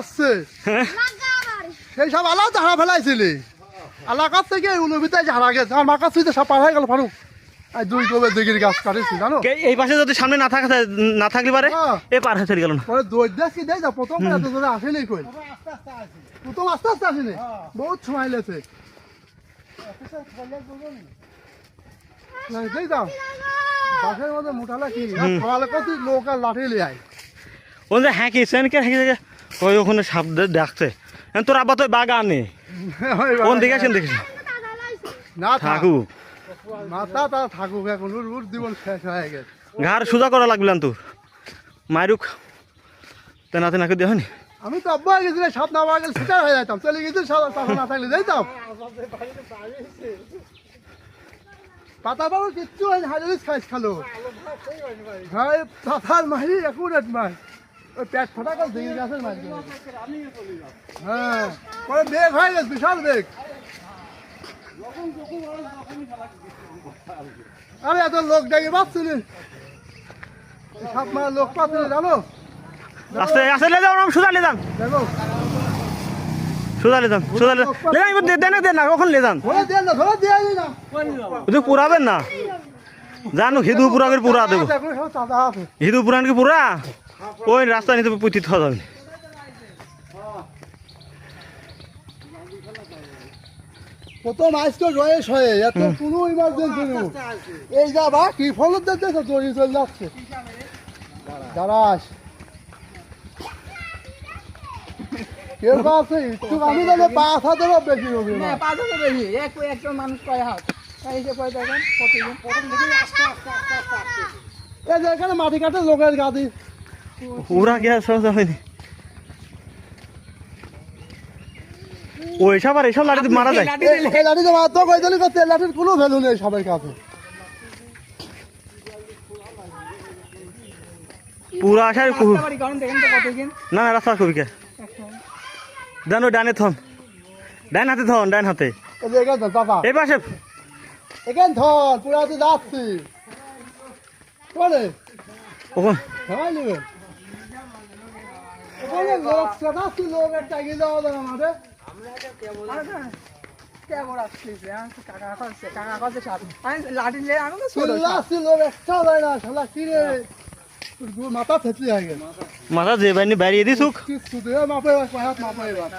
আসছে সেই সব আলাদা ঝাড়া ফেলাইছিলি এলাকার থেকে উলুবিতে ঝাড়া গেছে আমার মার কাছে সব পার হয়ে গেল ফারুক দুই কবে দিঘির গাছ কাটেছি জানো এই পাশে যদি সামনে না থাকলে পারে এ পার হয়ে চলে গেল না পরে দৌড় দিয়ে কি দেয় যা প্রথম এত জোরে আসেনি কই প্রথম আস্তে আস্তে আসেনি বহুত সময় লেছে দেই দাও বাসের মধ্যে মোটালা কি সকালে কত লোক আর লাঠি লিয়ে আয় ওই যে হ্যাঁ কি সেনকে হ্যাঁ ওই ওখানে সাপ দেখছে তোর আব্বা তো বাগানে কোন দিকে আসেন দেখিস না থাকুক মাথা তা থাকুক এখন ওর জীবন শেষ হয়ে গেছে ঘাড় সোজা করা লাগলাম তোর মারুক তেনা তেনাকে দেওয়া হয়নি আমি তো আব্বা গেছিলাম সাপ না পাওয়া গেলে সেটা হয়ে যেতাম চলে গেছি টাকা না থাকলে যাইতাম পাতা বাবু কিচ্ছু হয়নি হাজারিস খাইস খালো হ্যাঁ পাতার মারি একুরেট মার ওই পেট ফাটা কাল দেখে গেছে মার হ্যাঁ পরে বেগ হয়ে গেছে বিশাল বেগ আরে এত লোক ডেকে পাচ্ছিলি সাপ মারা লোক পাচ্ছিলি জানো আস্তে আস্তে লে যাও সোজা লে যান দেখো সোজা লে যান সোজা লে দেন না কখন লে যান ধরে দিয়ে না তুই পুরাবেন না জানো হিদু পুরাবের পুরা দেবো হিদু পুরান কি পুরা ওই রাস্তা নিতে পুঁতি থাকা যাবে প্রথম আজকে রয়েস হয়ে এত কোনো ইমার্জেন্সি নেই এই যাবা কি ফলত দেখতেছো দড়ি চলে যাচ্ছে দাঁড়াস কেউ আছে একটু আমি তাহলে 5,000 বেশি হবে না 5,000 বেশি একজন মানুষ কয় হাত এই যে কয় দেখেন কতজন প্রথম থেকে আস্তে আস্তে আস্তে আস্তে এই যে এখানে মাটি কাটে লোকের গাদি ওরা গিয়া সহজা হয়নি ওই সব আর এইসব লাঠি মারা যায় এই লাঠিতে মাত্র কয়জনই করতে লাঠির কোনো ভ্যালু নেই সবার কাছে পুরা আসার বাড়ি কারণ দেখেন তো কতজন না না রাস্তা কবি কে জানো ডানে থন ডান হাতে থন ডান হাতে এই যে এখানে বাবা এই পাশে এখানে ধর পুরা তো যাচ্ছি করে কখন হ্যাঁ নেবেন ওখানে লোক সেটাচ্ছি লোক একটা এগিয়ে যাওয়া যাবে আমাদের লাঠি নিয়ে আমি তো চিল্লাচ্ছি লোক একটা যায় না শালা কি রে মাথা থেতলি হয়ে গেছে মাথা যে বাইনি বাড়িয়ে দিছুক কিচ্ছু দিয়ে মাপে হাত মাপে এবার